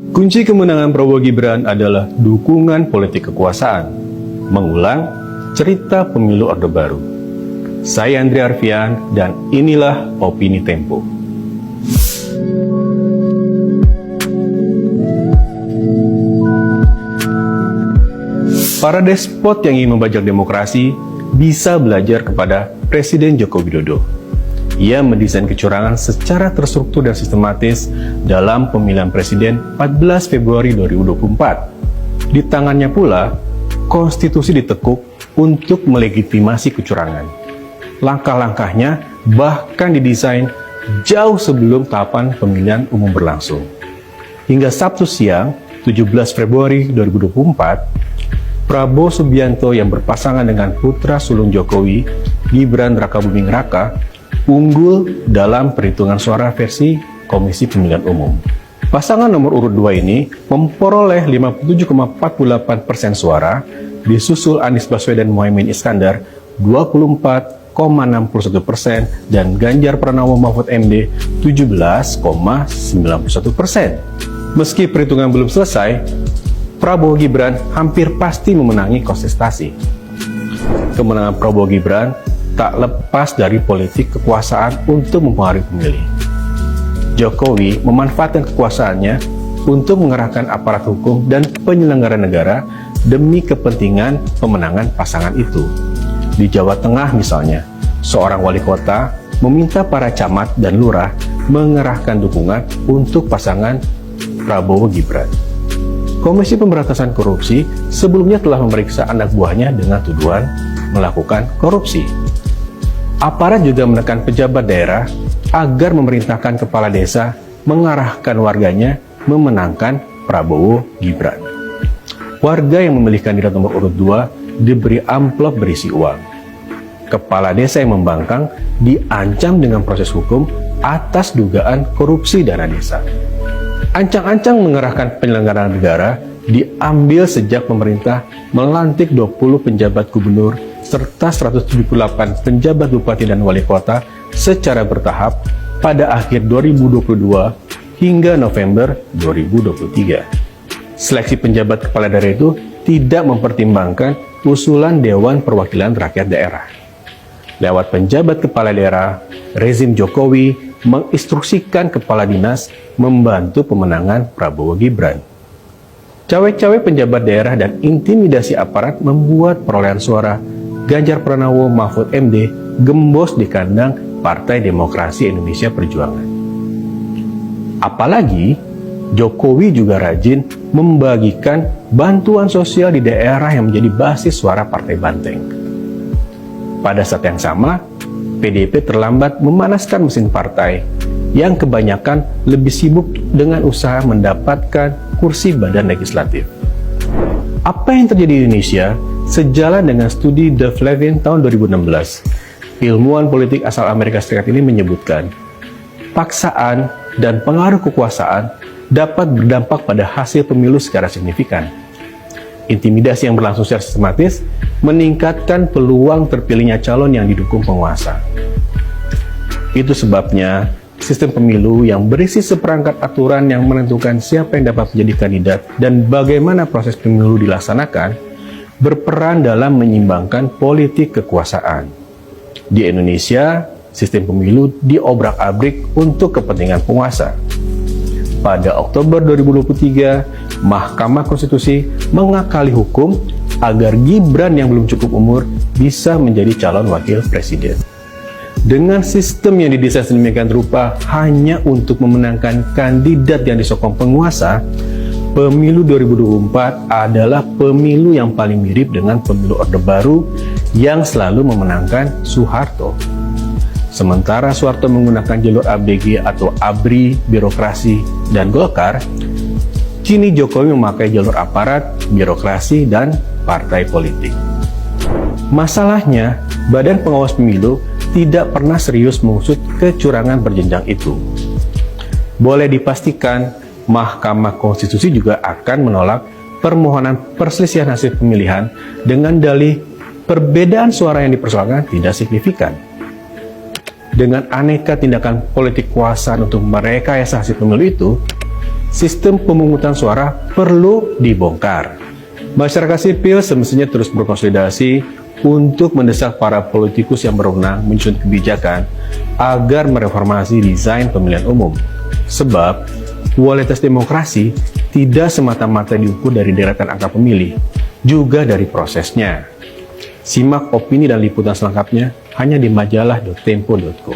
Kunci kemenangan Prabowo Gibran adalah dukungan politik kekuasaan, mengulang cerita pemilu Orde Baru. Saya Andri Arfian dan inilah Opini Tempo. Para despot yang ingin membajak demokrasi bisa belajar kepada Presiden Joko Widodo. Ia mendesain kecurangan secara terstruktur dan sistematis dalam pemilihan presiden 14 Februari 2024. Di tangannya pula, konstitusi ditekuk untuk melegitimasi kecurangan. Langkah-langkahnya bahkan didesain jauh sebelum tahapan pemilihan umum berlangsung. Hingga Sabtu siang, 17 Februari 2024, Prabowo Subianto yang berpasangan dengan putra sulung Jokowi, Gibran Rakabuming Raka, unggul dalam perhitungan suara versi Komisi Pemilihan Umum. Pasangan nomor urut 2 ini memperoleh 57,48% suara, disusul Anies Baswedan Muhaimin Iskandar 24,61% dan Ganjar Pranowo Mahfud MD 17,91%. Meski perhitungan belum selesai, Prabowo Gibran hampir pasti memenangi kontestasi. Kemenangan Prabowo Gibran tak lepas dari politik kekuasaan untuk mempengaruhi pemilih. Jokowi memanfaatkan kekuasaannya untuk mengerahkan aparat hukum dan penyelenggara negara demi kepentingan pemenangan pasangan itu. Di Jawa Tengah misalnya, seorang wali kota meminta para camat dan lurah mengerahkan dukungan untuk pasangan Prabowo Gibran. Komisi Pemberantasan Korupsi sebelumnya telah memeriksa anak buahnya dengan tuduhan melakukan korupsi. Aparat juga menekan pejabat daerah agar memerintahkan kepala desa mengarahkan warganya memenangkan Prabowo Gibran. Warga yang memilih kandidat nomor urut 2 diberi amplop berisi uang. Kepala desa yang membangkang diancam dengan proses hukum atas dugaan korupsi dana desa. Ancang-ancang mengerahkan penyelenggara negara diambil sejak pemerintah melantik 20 penjabat gubernur serta 178 penjabat bupati dan wali kota secara bertahap pada akhir 2022 hingga November 2023. Seleksi penjabat kepala daerah itu tidak mempertimbangkan usulan Dewan Perwakilan Rakyat Daerah. Lewat penjabat kepala daerah, rezim Jokowi menginstruksikan kepala dinas membantu pemenangan Prabowo Gibran. Cawe-cawe penjabat daerah dan intimidasi aparat membuat perolehan suara Ganjar Pranowo Mahfud MD gembos di kandang Partai Demokrasi Indonesia Perjuangan. Apalagi, Jokowi juga rajin membagikan bantuan sosial di daerah yang menjadi basis suara Partai Banteng. Pada saat yang sama, PDIP terlambat memanaskan mesin partai yang kebanyakan lebih sibuk dengan usaha mendapatkan kursi badan legislatif. Apa yang terjadi di Indonesia sejalan dengan studi Dov Levin tahun 2016. Ilmuwan politik asal Amerika Serikat ini menyebutkan, paksaan dan pengaruh kekuasaan dapat berdampak pada hasil pemilu secara signifikan. Intimidasi yang berlangsung secara sistematis meningkatkan peluang terpilihnya calon yang didukung penguasa. Itu sebabnya sistem pemilu yang berisi seperangkat aturan yang menentukan siapa yang dapat menjadi kandidat dan bagaimana proses pemilu dilaksanakan berperan dalam menyimbangkan politik kekuasaan. Di Indonesia, sistem pemilu diobrak-abrik untuk kepentingan penguasa. Pada Oktober 2023, Mahkamah Konstitusi mengakali hukum agar Gibran yang belum cukup umur bisa menjadi calon wakil presiden. Dengan sistem yang didesain sedemikian rupa hanya untuk memenangkan kandidat yang disokong penguasa, pemilu 2024 adalah pemilu yang paling mirip dengan pemilu Orde Baru yang selalu memenangkan Soeharto. Sementara Soeharto menggunakan jalur ABG atau ABRI, birokrasi, dan Golkar, kini Jokowi memakai jalur aparat, birokrasi, dan partai politik. Masalahnya, Badan Pengawas Pemilu tidak pernah serius mengusut kecurangan berjenjang itu. Boleh dipastikan, Mahkamah Konstitusi juga akan menolak permohonan perselisihan hasil pemilihan dengan dalih perbedaan suara yang dipersoalkan tidak signifikan. Dengan aneka tindakan politik kekuasaan untuk merekayasa hasil pemilu itu, sistem pemungutan suara perlu dibongkar. Masyarakat sipil semestinya terus berkonsolidasi untuk mendesak para politikus yang berwenang menyusun kebijakan agar mereformasi desain pemilihan umum. Sebab, kualitas demokrasi tidak semata-mata diukur dari deretan angka pemilih, juga dari prosesnya. Simak opini dan liputan selengkapnya hanya di majalah.tempo.co.